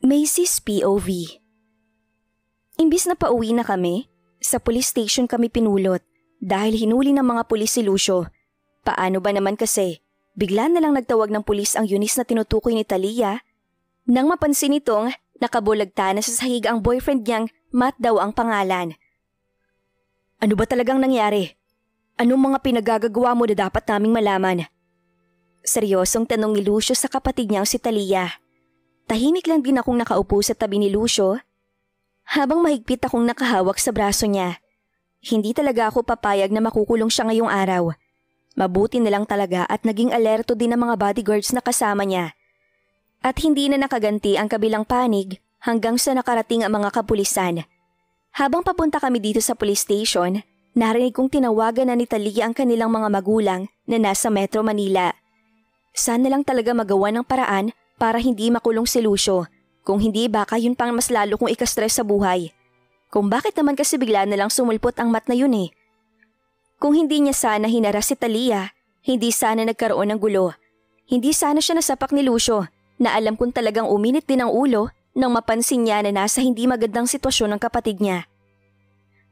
Macy's POV. Imbis na pauwi na kami, sa police station kami pinulot dahil hinuli ng mga pulis si Lucio. Paano ba naman kasi, bigla na lang nagtawag ng pulis ang Eunice na tinutukoy ni Talia. Nang mapansin nitong nakabulagta na sa sahig ang boyfriend niyang Matt daw ang pangalan. Ano ba talagang nangyari? Anong mga pinagagagawa mo na dapat naming malaman? Seryosong tanong ni Lucio sa kapatid niyang si Talia. Tahimik lang din akong nakaupo sa tabi ni Lucio habang mahigpit akong nakahawak sa braso niya. Hindi talaga ako papayag na makukulong siya ngayong araw. Mabuti na lang talaga at naging alerto din ang mga bodyguards na kasama niya. At hindi na nakaganti ang kabilang panig hanggang sa nakarating ang mga kapulisan. Habang papunta kami dito sa police station, narinig kong tinawagan na ni Talia ang kanilang mga magulang na nasa Metro Manila. Sana lang talaga magawa ng paraan para hindi makulong si Lucio. Kung hindi baka yun pang mas lalo kong ikastress sa buhay. Kung bakit naman kasi bigla na lang sumulpot ang Matt na yun eh. Kung hindi niya sana hinaras si Talia, hindi sana nagkaroon ng gulo. Hindi sana siya nasapak ni Lucio na alam kong talagang uminit din ang ulo nang mapansin niya na nasa hindi magandang sitwasyon ng kapatid niya.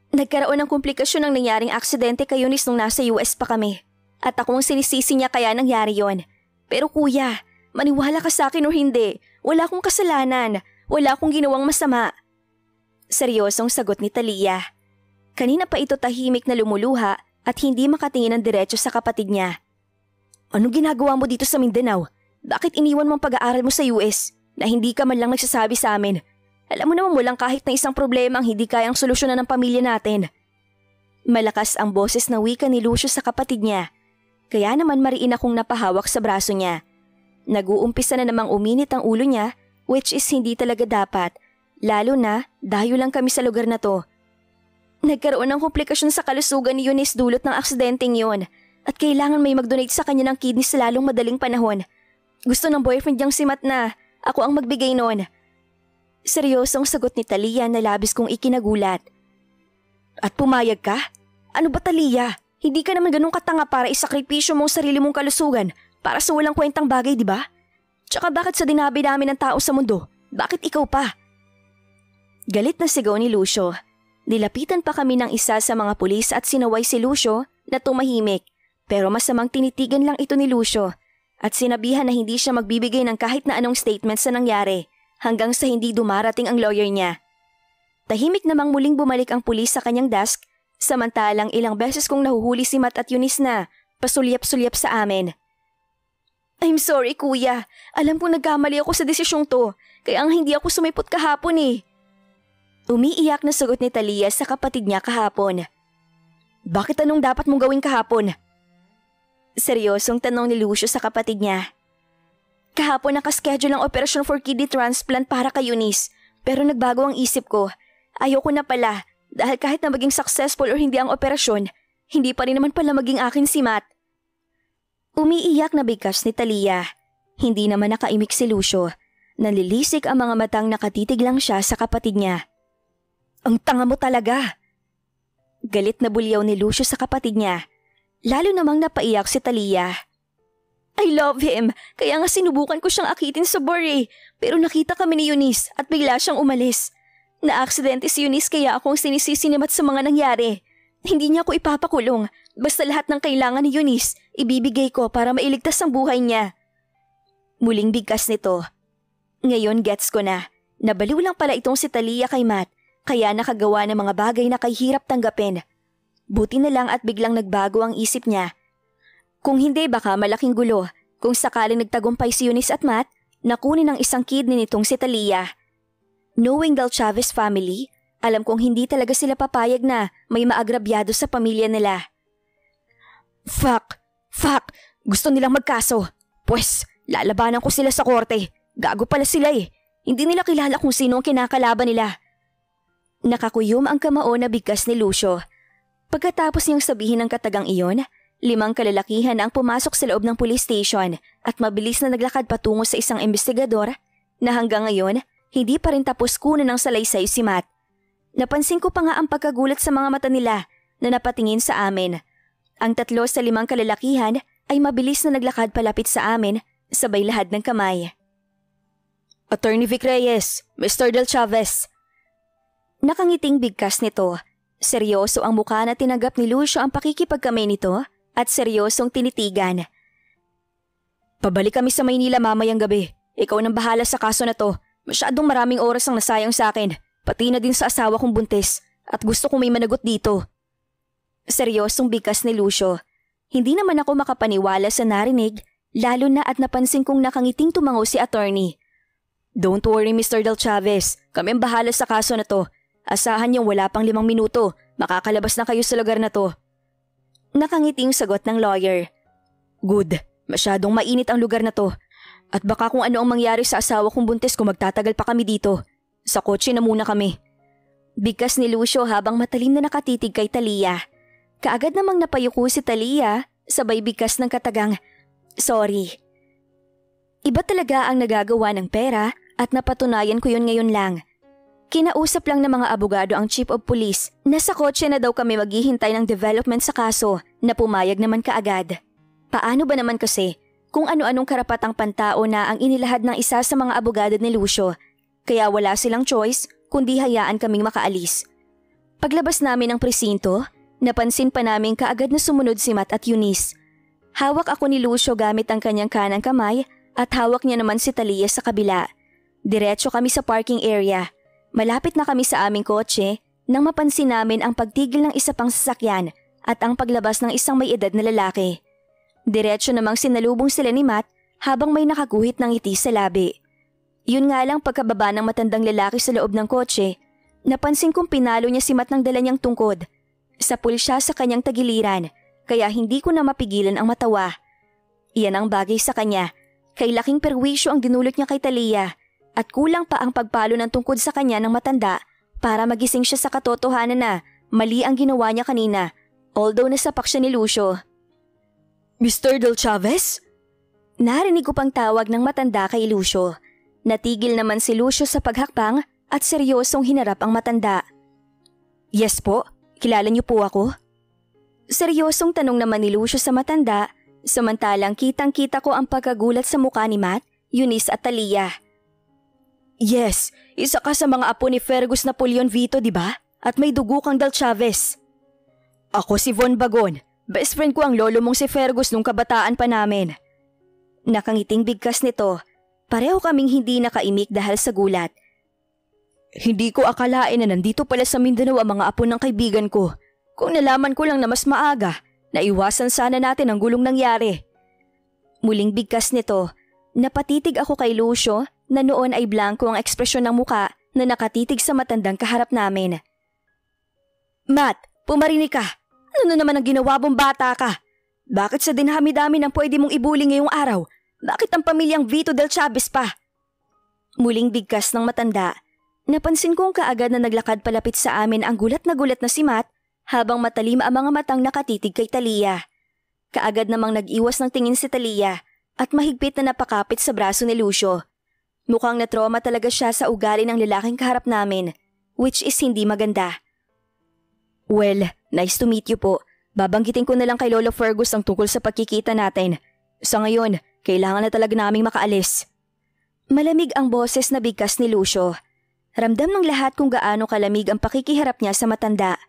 Nagkaroon ng komplikasyon ng nangyaring aksidente kay Eunice nung nasa US pa kami. At ako ang sinisisi niya kaya nangyari yon. Pero kuya, maniwala ka sa akin o hindi, wala akong kasalanan, wala akong ginawang masama. Seryosong sagot ni Talia. Kanina pa ito tahimik na lumuluha at hindi makatingin ng diretso sa kapatid niya. Anong ginagawa mo dito sa Mindanao? Bakit iniwan mo ang pag-aaral mo sa US na hindi ka man lang nagsasabi sa amin? Alam mo naman walang kahit na isang problema ang hindi kayang solusyonan ng pamilya natin. Malakas ang boses na wika ni Lucio sa kapatid niya. Kaya naman mariin akong napahawak sa braso niya. Nag-uumpisa na namang uminit ang ulo niya, which is hindi talaga dapat, lalo na dayo lang kami sa lugar na to. Nagkaroon ng komplikasyon sa kalusugan ni Eunice dulot ng aksidenteng yon at kailangan may mag-donate sa kanya ng kidney sa lalong madaling panahon. Gusto ng boyfriend niyang si Matt na ako ang magbigay nun. Seryosong sagot ni Talia na labis kong ikinagulat. At pumayag ka? Ano ba Talia? Hindi ka naman ganun katanga para isakripisyo mo ang sarili mong kalusugan para sa walang kwentang bagay, di ba? Tsaka bakit sa dinabi-dami ng tao sa mundo, bakit ikaw pa? Galit na sigaw ni Lucio. Nilapitan pa kami ng isa sa mga pulis at sinaway si Lucio na tumahimik pero masamang tinitigan lang ito ni Lucio at sinabihan na hindi siya magbibigay ng kahit na anong statement sa nangyari hanggang sa hindi dumarating ang lawyer niya. Tahimik namang muling bumalik ang pulis sa kanyang desk samantalang ilang beses kong nahuhuli si Matt at Eunice na pasulyap-sulyap sa amin. I'm sorry kuya, alam ko nagkamali ako sa desisyong to kaya ang hindi ako sumipot kahapon eh. Umiiyak na sagot ni Talia sa kapatid niya kahapon. Bakit anong dapat mong gawin kahapon? Seryosong tanong ni Lucio sa kapatid niya. Kahapon nakaschedule ang operasyon for kidney transplant para kay Eunice pero nagbago ang isip ko. Ayoko na pala dahil kahit na maging successful or hindi ang operasyon, hindi pa rin naman pala maging akin si Matt. Umiiyak na bigkas ni Talia. Hindi naman nakaimik si Lucio. Nalilisik ang mga matang nakatitig lang siya sa kapatid niya. Ang tanga mo talaga! Galit na bulyaw ni Lucio sa kapatid niya. Lalo namang napaiyak si Talia. I love him, kaya nga sinubukan ko siyang akitin sa bar eh. Pero nakita kami ni Eunice at bigla siyang umalis. Na-aksidente si Eunice kaya akong sinisisi ni Matt sa mga nangyari. Hindi niya ako ipapakulong, basta lahat ng kailangan ni Eunice, ibibigay ko para mailigtas ang buhay niya. Muling bigkas nito. Ngayon gets ko na, nabaliw lang pala itong si Talia kay Matt. Kaya nakagawa ng mga bagay na kahirap tanggapin. Buti na lang at biglang nagbago ang isip niya. Kung hindi baka malaking gulo kung sakaling nagtagumpay si Eunice at Matt, nakunin ang isang kidney nitong si Talia. Knowing the Chavez family, alam kong hindi talaga sila papayag na may maagrabyado sa pamilya nila. Fuck! Gusto nilang magkaso. Pwes, lalabanan ko sila sa korte. Gago pala sila eh. Hindi nila kilala kung sino ang kinakalaban nila. Nakakuyom ang kamao na bigkas ni Lucio. Pagkatapos niyang sabihin ng katagang iyon, 5 kalalakihan ang pumasok sa loob ng police station at mabilis na naglakad patungo sa isang investigador na hanggang ngayon hindi pa rin tapos kunan ng salaysay si Matt. Napansin ko pa nga ang pagkagulat sa mga mata nila na napatingin sa amin. Ang 3 sa 5 kalalakihan ay mabilis na naglakad palapit sa amin, sabay lahad ng kamay. Attorney Vic Reyes, Mr. Del Chavez. Nakangiting bigkas nito. Seryoso ang mukha na tinanggap ni Lucio ang pakikipagkamay nito at seryosong tinitigan. Pabalik kami sa Maynila mamayang gabi. Ikaw nang bahala sa kaso na to. Masyadong maraming oras ang nasayang sa akin, pati na din sa asawa kong buntis, at gusto kong may managot dito. Seryosong bigkas ni Lucio. Hindi naman ako makapaniwala sa narinig, lalo na at napansin kong nakangiting tumango si attorney. Don't worry Mr. Del Chavez, kami ang bahala sa kaso na to. Asahan niyong wala pang 5 minuto, makakalabas na kayo sa lugar na to. Nakangiting sagot ng lawyer. Good, masyadong mainit ang lugar na to. At baka kung ano ang mangyari sa asawa kong buntis kung magtatagal pa kami dito. Sa kotse na muna kami. Bigkas ni Lucio habang matalim na nakatitig kay Talia. Kaagad namang napayuko si Talia, sabay bigkas ng katagang, sorry. Iba talaga ang nagagawa ng pera at napatunayan ko yun ngayon lang. Kinausap lang ng mga abogado ang chief of police na sa kotse na daw kami maghihintay ng development sa kaso na pumayag naman kaagad. Paano ba naman kasi kung ano-anong karapatang pantao na ang inilahad ng isa sa mga abogado ni Lucio, kaya wala silang choice kundi hayaan kaming makaalis. Paglabas namin ng presinto, napansin pa namin kaagad na sumunod si Matt at Eunice. Hawak ako ni Lucio gamit ang kanyang kanang kamay at hawak niya naman si Talia sa kabila. Diretso kami sa parking area. Malapit na kami sa aming kotse nang mapansin namin ang pagtigil ng isa pang sasakyan at ang paglabas ng isang may edad na lalaki. Diretso namang sinalubong sila ni Matt habang may nakaguhit ng ngiti sa labi. Yun nga lang pagkababa ng matandang lalaki sa loob ng kotse, napansin kong pinalo niya si Matt ng dala niyang tungkod. Sapul siya sa kanyang tagiliran, kaya hindi ko na mapigilan ang matawa. Iyan ang bagay sa kanya, kay laking perwisyo ang dinulot niya kay Talia at kulang pa ang pagpalo ng tungkod sa kanya ng matanda para magising siya sa katotohanan na mali ang ginawa niya kanina, although nasapak siya ni Lucio. Mr. Del Chavez? Narinig ko pang tawag ng matanda kay Lucio. Natigil naman si Lucio sa paghakbang at seryosong hinarap ang matanda. Yes po, kilala niyo po ako? Seryosong tanong naman ni Lucio sa matanda, samantalang kitang-kita ko ang pagkagulat sa mukha ni Matt, Eunice at Talia. Yes, isa ka sa mga apo ni Fergus Napoleon Vito, di ba? At may dugo kang Del Chavez. Ako si Von Bagon. Best friend ko ang lolo mong si Fergus nung kabataan pa namin. Nakangiting bigkas nito. Pareho kaming hindi nakaimik dahil sa gulat. Hindi ko akalain na nandito pala sa Mindanao ang mga apo ng kaibigan ko. Kung nalaman ko lang na mas maaga, naiwasan sana natin ang gulong nangyari. Muling bigkas nito. Napatitig ako kay Lucio na noon ay blanco ang ekspresyon ng muka na nakatitig sa matandang kaharap namin. Matt, pumarinig ka. Ano naman ang ginawa mong bata ka? Bakit sa dinami-dami ng pwede mong ibuli ngayong araw? Bakit ang pamilyang Vito Del Chavez pa? Muling bigkas ng matanda. Napansin kong kaagad na naglakad palapit sa amin ang gulat na si Matt habang matalim ang mga matang nakatitig kay Talia. Kaagad namang nag-iwas ng tingin si Talia at mahigpit na napakapit sa braso ni Lucio. Mukhang na-trauma talaga siya sa ugali ng lalaking kaharap namin, which is hindi maganda. Well, nice to meet you po. Babanggitin ko na lang kay Lolo Fergus ang tungkol sa pagkikita natin. Sa ngayon, kailangan na talaga naming makaalis. Malamig ang boses na bigkas ni Lucio. Ramdam ng lahat kung gaano kalamig ang pakikiharap niya sa matanda.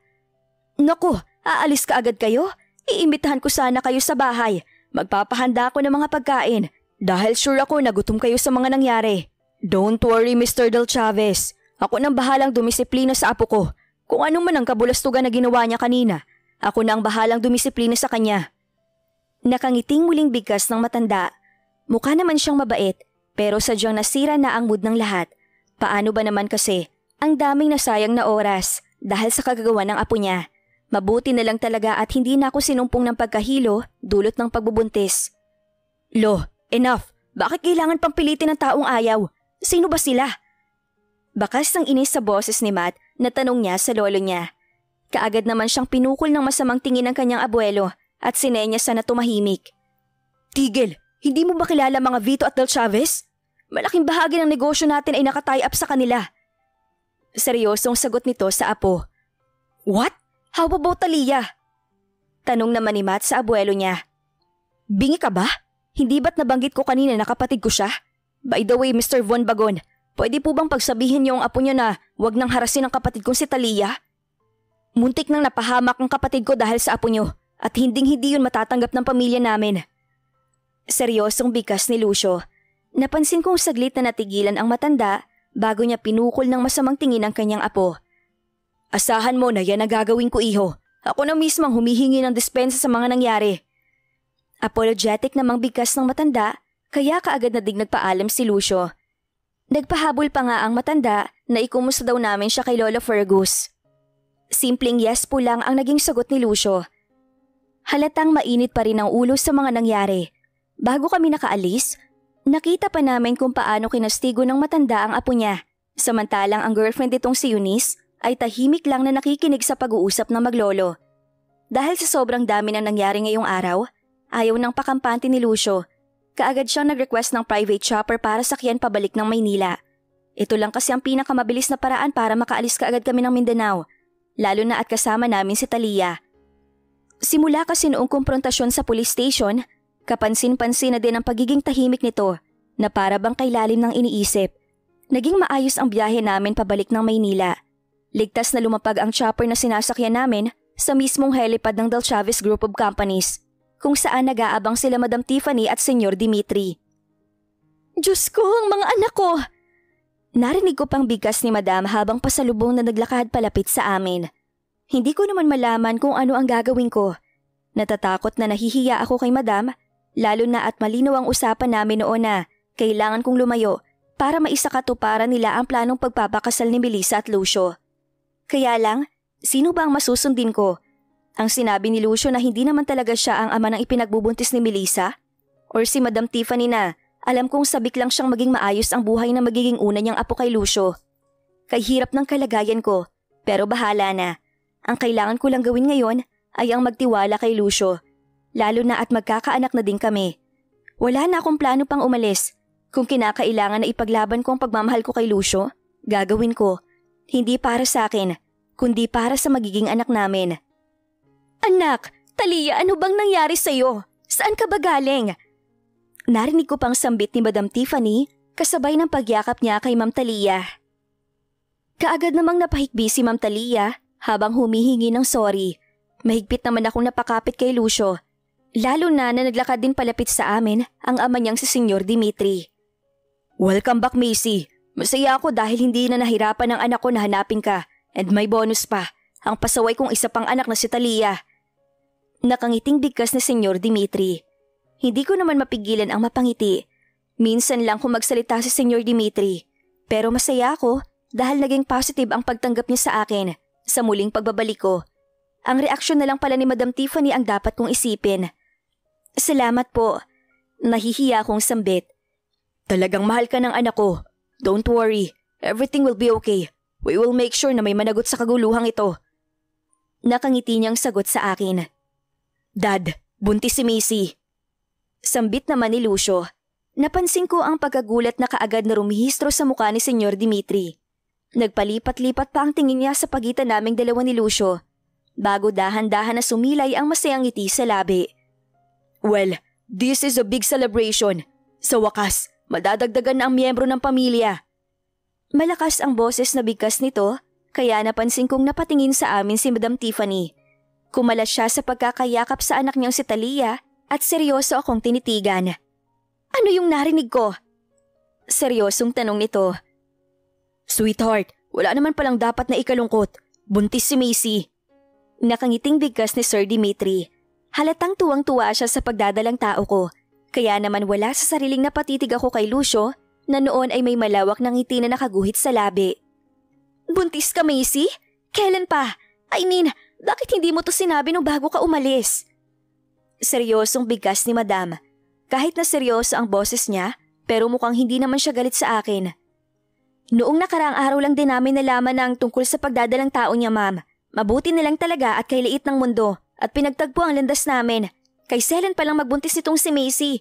Naku, aalis ka agad kayo? Iimbitahan ko sana kayo sa bahay. Magpapahanda ako ng mga pagkain dahil sure ako nagutom kayo sa mga nangyari. Don't worry Mr. Del Chavez. Ako nang bahalang dumisiplina sa apo ko. Kung ano man ang kabulastugan na ginawa niya kanina, ako na ang bahalang dumisiplina sa kanya. Nakangiting muling bigkas ng matanda. Mukha naman siyang mabait, pero sadyang nasira na ang mood ng lahat. Paano ba naman kasi, ang daming nasayang na oras dahil sa kagagawa ng apo niya. Mabuti na lang talaga at hindi na ako sinumpong ng pagkahilo dulot ng pagbubuntis. Lo, enough! Bakit kailangan pang pilitin ng taong ayaw? Sino ba sila? Bakas ng inis sa boses ni Matt na tanong niya sa lolo niya. Kaagad naman siyang pinukol ng masamang tingin ng kanyang abuelo at sinenya sa na tumahimik. Tigil! Hindi mo ba kilala mga Vito at Del Chavez? Malaking bahagi ng negosyo natin ay nakatie up sa kanila. Seryosong sagot nito sa apo. What? How about Talia? Tanong naman ni Matt sa abuelo niya. Bingi ka ba? Hindi ba't nabanggit ko kanina na kapatid ko siya? By the way, Mr. Von Bagon, pwede po bang pagsabihin niyo ang apo niyo na huwag nang harasin ang kapatid kong si Talia? Muntik nang napahamak ang kapatid ko dahil sa apo niyo at hinding-hindi yun matatanggap ng pamilya namin. Seryosong bigkas ni Lucio. Napansin kong saglit na natigilan ang matanda bago niya pinukol ng masamang tingin ang kanyang apo. Asahan mo na yan ang gagawin ko, iho. Ako na mismang humihingi ng dispensa sa mga nangyari. Apologetic namang bigkas ng matanda, kaya kaagad na nagpaalam si Lucio. Nagpahabol pa nga ang matanda na ikumusta daw namin siya kay Lola Fergus. Simpleng yes po lang ang naging sagot ni Lucio. Halatang mainit pa rin ang ulo sa mga nangyari. Bago kami nakaalis, nakita pa namin kung paano kinastigo ng matanda ang apo niya. Samantalang ang girlfriend itong si Eunice ay tahimik lang na nakikinig sa pag-uusap ng maglolo. Dahil sa sobrang dami na nangyari ngayong araw, ayaw ng pakampante ni Lucio. Kaagad siyang nag-request ng private chopper para sakyan pabalik ng Maynila. Ito lang kasi ang pinakamabilis na paraan para makaalis kaagad kami ng Mindanao, lalo na at kasama namin si Talia. Simula kasi noong komprontasyon sa police station, kapansin-pansin na din ang pagiging tahimik nito na para bang kay lalim ng iniisip. Naging maayos ang biyahe namin pabalik ng Maynila. Ligtas na lumapag ang chopper na sinasakyan namin sa mismong helipad ng Del Chavez Group of Companies, kung saan nag-aabang sila Madam Tiffany at Senyor Dimitri. Diyos ko, ang mga anak ko! Narinig ko pang bigkas ni Madam habang pasalubong na naglakad palapit sa amin. Hindi ko naman malaman kung ano ang gagawin ko. Natatakot na nahihiya ako kay Madam, lalo na at malinaw ang usapan namin noon na kailangan kong lumayo para maisakatuparan nila ang planong pagpapakasal ni Melissa at Lucio. Kaya lang, sino ba ang masusundin ko? Ang sinabi ni Lucio na hindi naman talaga siya ang ama ng ipinagbubuntis ni Melissa? Or si Madam Tiffany na alam kong sabik lang siyang maging maayos ang buhay na magiging una niyang apo kay Lucio? Kay hirap ng kalagayan ko, pero bahala na. Ang kailangan ko lang gawin ngayon ay ang magtiwala kay Lucio, lalo na at magkakaanak na din kami. Wala na akong plano pang umalis. Kung kinakailangan na ipaglaban ko ang pagmamahal ko kay Lucio, gagawin ko. Hindi para sa akin, kundi para sa magiging anak namin. Anak, Talia, ano bang nangyari sa'yo? Saan ka ba galing? Narinig ko pang sambit ni Madam Tiffany kasabay ng pagyakap niya kay Ma'am Talia. Kaagad namang napahikbi si Ma'am Talia habang humihingi ng sorry. Mahigpit naman akong napakapit kay Lucio, lalo na naglakad din palapit sa amin ang ama niyang si Senyor Dimitri. Welcome back, Macy. Masaya ako dahil hindi na nahirapan ng anak ko na hanapin ka, and may bonus pa, ang pasaway kong isa pang anak na si Talia. Nakangiting bigkas ni Senyor Dimitri. Hindi ko naman mapigilan ang mapangiti. Minsan lang kung magsalita si Senyor Dimitri, pero masaya ako dahil naging positive ang pagtanggap niya sa akin sa muling pagbabalik ko. Ang reaksyon na lang pala ni Madam Tiffany ang dapat kong isipin. Salamat po. Nahihiya akong sambit. Talagang mahal ka ng anak ko. Don't worry. Everything will be okay. We will make sure na may managot sa kaguluhang ito. Nakangiti niyang sagot sa akin. Dad, buntis si Macy. Sambit naman ni Lucio. Napansin ko ang pagkagulat na kaagad na rumihistro sa mukha ni Senyor Dimitri. Nagpalipat-lipat pa ang tingin niya sa pagitan naming dalawa ni Lucio, bago dahan-dahan na sumilay ang masayang ngiti sa labi. Well, this is a big celebration. Sa wakas, madadagdagan na ang miyembro ng pamilya. Malakas ang boses na bigkas nito, kaya napansin kong napatingin sa amin si Madam Tiffany. Kumalas siya sa pagkakayakap sa anak niyang si Talia at seryoso akong tinitigan. Ano yung narinig ko? Seryosong tanong nito. Sweetheart, wala naman palang dapat na ikalungkot. Buntis si Macy. Nakangiting bigkas ni Sir Dimitri. Halatang tuwang-tuwa siya sa pagdadalang tao ko. Kaya naman wala sa sariling napatitig ako kay Lucio na noon ay may malawak ng ngiti na nakaguhit sa labi. Buntis ka, Macy? Kailan pa? I mean, bakit hindi mo to sinabi nung bago ka umalis? Seryosong bigkas ni Madam. Kahit na seryoso ang boses niya, pero mukhang hindi naman siya galit sa akin. Noong nakaraang araw lang din namin nalaman ng tungkol sa pagdadalang tao niya, Ma'am. Mabuti na lang talaga at kay liit ng mundo at pinagtagpo ang landas namin. Kay Selen palang magbuntis nitong si Macy.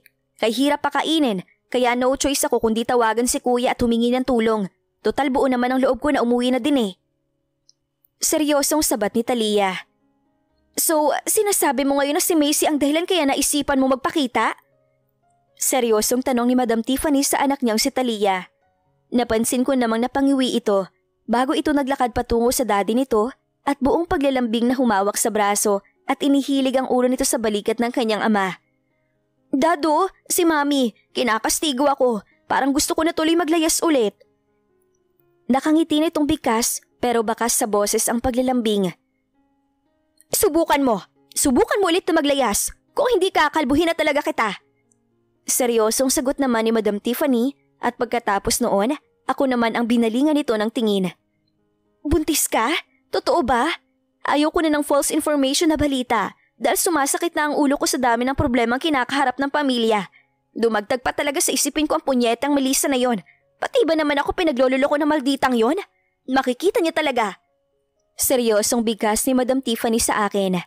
Kay hirap pakainin, kaya no choice ako kundi tawagan si Kuya at humingi ng tulong. Total buo naman ang loob ko na umuwi na din eh. Seryosong sabat ni Talia. So, sinasabi mo ngayon na si Macy ang dahilan kaya naisipan mo magpakita? Seryosong tanong ni Madam Tiffany sa anak niyang si Talia. Napansin ko namang napangiwi ito bago ito naglakad patungo sa daddy nito at buong paglalambing na humawak sa braso at inihilig ang ulo nito sa balikat ng kanyang ama. Dado, si Mami, kinakastigo ako. Parang gusto ko na tuloy maglayas ulit. Nakangiti nitong bikas pero bakas sa boses ang paglalambing. Subukan mo ulit na maglayas. Kung hindi kakalbuhin na talaga kita. Seryosong sagot naman ni Madam Tiffany at pagkatapos noon, ako naman ang binalingan nito ng tingin. Buntis ka? Totoo ba? Ayoko na ng false information na balita dahil sumasakit na ang ulo ko sa dami ng problemang kinakaharap ng pamilya. Dumagdag pa talaga sa isipin ko ang punyetang Melissa na yon. Pati ba naman ako pinaglololoko ng malditang yon? Makikita niya talaga. Seryosong bigkas ni Madam Tiffany sa akin.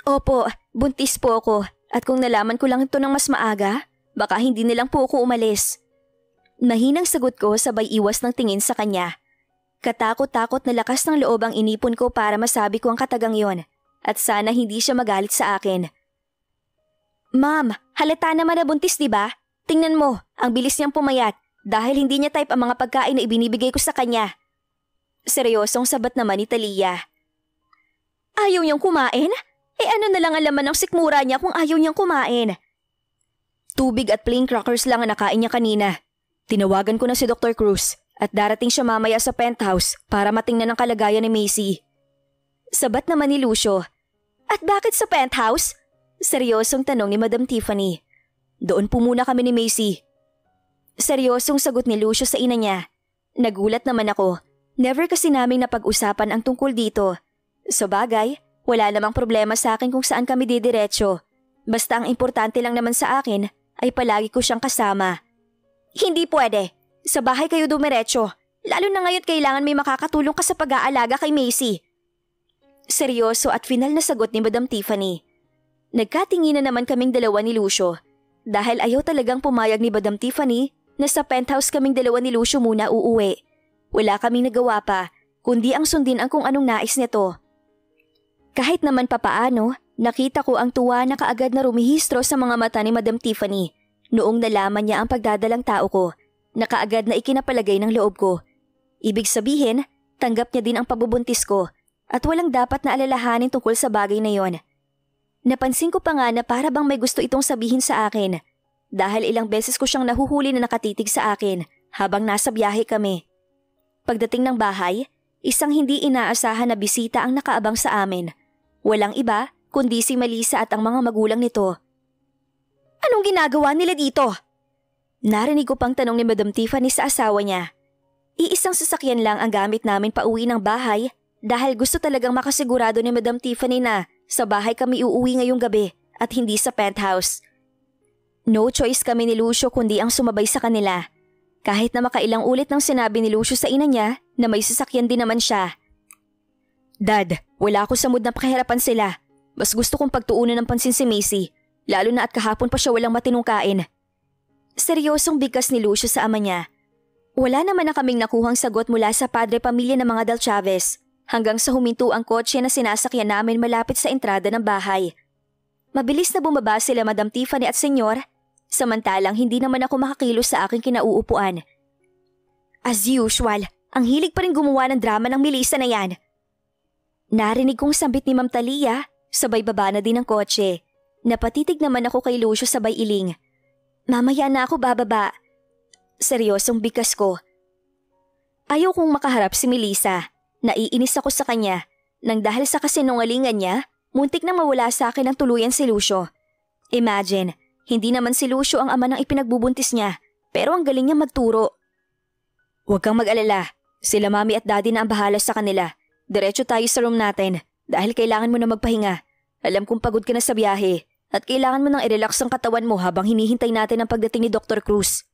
Opo, buntis po ako at kung nalaman ko lang ito ng mas maaga, baka hindi nilang po ako umalis. Mahinang sagot ko sabay iwas ng tingin sa kanya. Katakot-takot na lakas ng loob ang inipon ko para masabi ko ang katagang yon at sana hindi siya magalit sa akin. Ma'am, halata naman na buntis diba? Tingnan mo, ang bilis niyang pumayat dahil hindi niya type ang mga pagkain na ibinibigay ko sa kanya. Seryosong sabat naman ni Talia. Ayaw niyang kumain? Ano na lang ang laman ng sikmura niya kung ayaw niyang kumain? Tubig at plain crackers lang ang nakain niya kanina. Tinawagan ko na si Dr. Cruz at darating siya mamaya sa penthouse para matingnan ang kalagayan ni Macy. Sabat naman ni Lucio. At bakit sa penthouse? Seryosong tanong ni Madam Tiffany. Doon po muna kami ni Macy. Seryosong sagot ni Lucio sa ina niya. Nagulat naman ako. Never kasi naming napag-usapan ang tungkol dito. Sa bagay, wala namang problema sa akin kung saan kami didiretso. Basta ang importante lang naman sa akin ay palagi ko siyang kasama. Hindi pwede. Sa bahay kayo dumiretso. Lalo na ngayon kailangan may makakatulong ka sa pag-aalaga kay Macy. Seryoso at final na sagot ni Madam Tiffany. Nagkatingin na naman kaming dalawa ni Lucio. Dahil ayaw talagang pumayag ni Madam Tiffany na sa penthouse kaming dalawa ni Lucio muna uuwi. Wala kaming nagawa pa, kundi ang sundin ang kung anong nais nito. Kahit naman papaano, nakita ko ang tuwa na kaagad na rumihistro sa mga mata ni Madam Tiffany noong nalaman niya ang pagdadalang tao ko na kaagad na ikinapalagay ng loob ko. Ibig sabihin, tanggap niya din ang pagbubuntis ko at walang dapat na alalahanin tungkol sa bagay na yon. Napansin ko pa nga na para bang may gusto itong sabihin sa akin dahil ilang beses ko siyang nahuhuli na nakatitig sa akin habang nasa biyahe kami. Pagdating ng bahay, isang hindi inaasahan na bisita ang nakaabang sa amin. Walang iba kundi si Melissa at ang mga magulang nito. Anong ginagawa nila dito? Narinig ko pang tanong ni Madam Tiffany sa asawa niya. Iisang sasakyan lang ang gamit namin pauwi ng bahay dahil gusto talagang makasigurado ni Madam Tiffany na sa bahay kami uuwi ngayong gabi at hindi sa penthouse. No choice kami ni Lucio kundi ang sumabay sa kanila. Kahit na makailang ulit nang sinabi ni Lucio sa ina niya na may sasakyan din naman siya. Dad, wala ako sa mood na pakihirapan sila. Mas gusto kong pagtuunan ng pansin si Macy, lalo na at kahapon pa siya walang matinong kain. Seryosong bigkas ni Lucio sa ama niya. Wala naman na kaming nakuhang sagot mula sa padre pamilya ng mga Del Chavez hanggang sa huminto ang kotse na sinasakyan namin malapit sa entrada ng bahay. Mabilis na bumaba sila Madam Tiffany at Senyor, samantalang hindi naman ako makakilos sa aking kinauupuan. As usual, ang hilig pa rin gumawa ng drama ng Melissa na yan. Narinig kong sambit ni Ma'am Talia, sabay baba na din ng kotse. Napatitig naman ako kay Lucio sabay iling. Mamaya na ako bababa. Seryosong bigkas ko. Ayaw kong makaharap si Melissa. Naiinis ako sa kanya nang dahil sa kasinungalingan niya, muntik na mawala sa akin ang tuluyan si Lucio. Imagine, hindi naman si Lucio ang ama ng ipinagbubuntis niya, pero ang galing niya magturo. Huwag kang mag-alala, sila mami at daddy na ang bahala sa kanila. Diretso tayo sa room natin dahil kailangan mo na magpahinga. Alam kong pagod ka na sa biyahe at kailangan mo nang i-relax ang katawan mo habang hinihintay natin ang pagdating ni Dr. Cruz.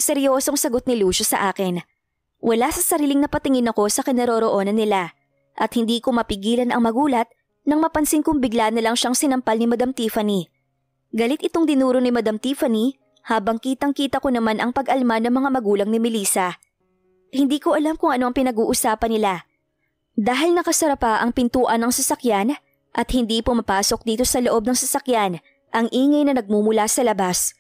Seryosong sagot ni Lucio sa akin. Wala sa sariling napatingin ako sa kinaroroonan nila at hindi ko mapigilan ang magulat nang mapansin kong bigla na lang siyang sinampal ni Madam Tiffany. Galit itong dinuro ni Madam Tiffany habang kitang-kita ko naman ang pag-alma ng mga magulang ni Melissa. Hindi ko alam kung ano ang pinag-uusapan nila. Dahil nakasara pa ang pintuan ng sasakyan at hindi pumapasok dito sa loob ng sasakyan ang ingay na nagmumula sa labas.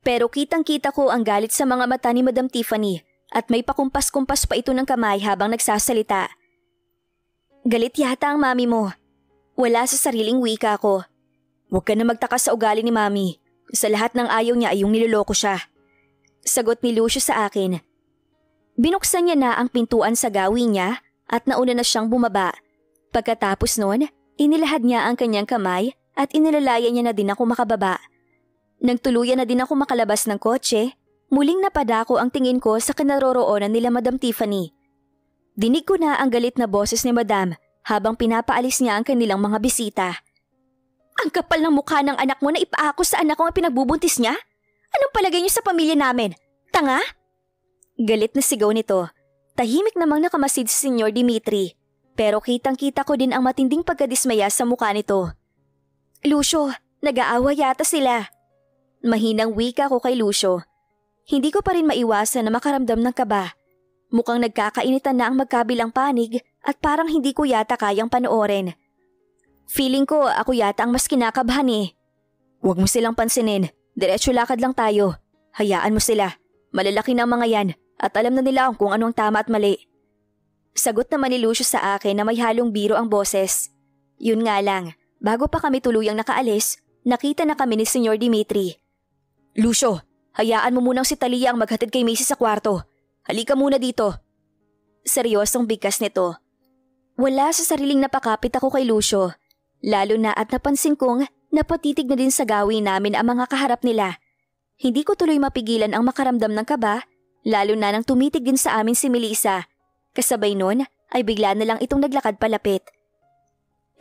Pero kitang-kita ko ang galit sa mga mata ni Madam Tiffany at may pakumpas-kumpas pa ito ng kamay habang nagsasalita. Galit yata ang mami mo. Wala sa sariling wika ko. Huwag ka na magtaka sa ugali ni mami. Sa lahat ng ayaw niya ay yung niloloko siya. Sagot ni Lucio sa akin. Binuksan niya na ang pintuan sa gawin niya at nauna na siyang bumaba. Pagkatapos nun, inilahad niya ang kanyang kamay at inilalaya niya na din ako makababa. Nang tuluyan na din ako makalabas ng kotse, muling napadako ang tingin ko sa kinaroroonan nila Madam Tiffany. Dinig ko na ang galit na boses ni Madam habang pinapaalis niya ang kanilang mga bisita. Ang kapal ng mukha ng anak mo na ipaako sa anak ko ang pinagbubuntis niya? Anong palagay niyo sa pamilya namin? Tanga? Galit na sigaw nito. Tahimik namang nakamasid si Senyor Dimitri. Pero kitang-kita ko din ang matinding pagkadismaya sa mukha nito. Lucio, nag-aawa yata sila. Mahinang wika ko kay Lucio. Hindi ko pa rin maiwasan na makaramdam ng kaba. Mukhang nagkakainitan na ang magkabilang panig at parang hindi ko yata kayang panoorin. Feeling ko ako yata ang mas kinakabahan eh. Huwag mo silang pansinin. Diretso lakad lang tayo. Hayaan mo sila. Malalaki ng mga yan at alam na nila kung anong tama at mali. Sagot naman ni Lucio sa akin na may halong biro ang boses. Yun nga lang, bago pa kami tuluyang nakaalis, nakita na kami ni Senyor Dimitri. Lucio, hayaan mo munang si Talia ang maghatid kay Macy sa kwarto. Halika muna dito. Seryosong bigkas nito. Wala sa sariling napakapit ako kay Lucio. Lalo na at napansin kong napatitig na din sa gawin namin ang mga kaharap nila. Hindi ko tuloy mapigilan ang makaramdam ng kaba, lalo na nang tumitig din sa amin si Melissa. Kasabay nun ay bigla na lang itong naglakad palapit.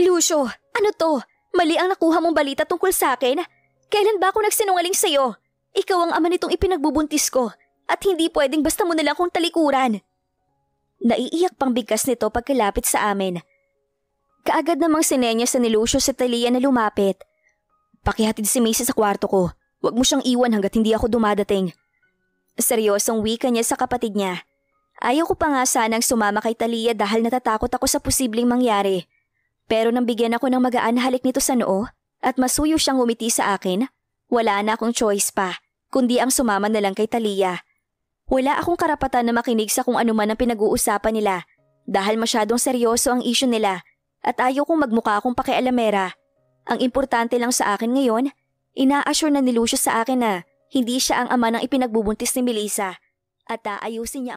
Lucio, ano to? Mali ang nakuha mong balita tungkol sa akin? Kailan ba ako nagsinungaling sa'yo? Ikaw ang ama nitong ipinagbubuntis ko at hindi pwedeng basta mo nalang kong talikuran. Naiiyak pang bigkas nito pagkalapit sa amin. Kaagad namang sinenya sa ni Lucio sa Talia na lumapit. Pakihatid si Macy sa kwarto ko. Huwag mo siyang iwan hanggat hindi ako dumadating. Seryosong wika niya sa kapatid niya. Ayaw ko pa nga sanang sumama kay Talia dahil natatakot ako sa posibleng mangyari. Pero nang bigyan ako ng magaan na halik nito sa noo at masuyo siyang umiti sa akin, wala na akong choice pa, kundi ang sumama na lang kay Talia. Wala akong karapatan na makinig sa kung ano man ang pinag-uusapan nila dahil masyadong seryoso ang issue nila. At ayaw kong magmukha akong pakialamera. Ang importante lang sa akin ngayon, ina-assure na ni Lucio sa akin na hindi siya ang ama ng ipinagbubuntis ni Melissa at aayusin niya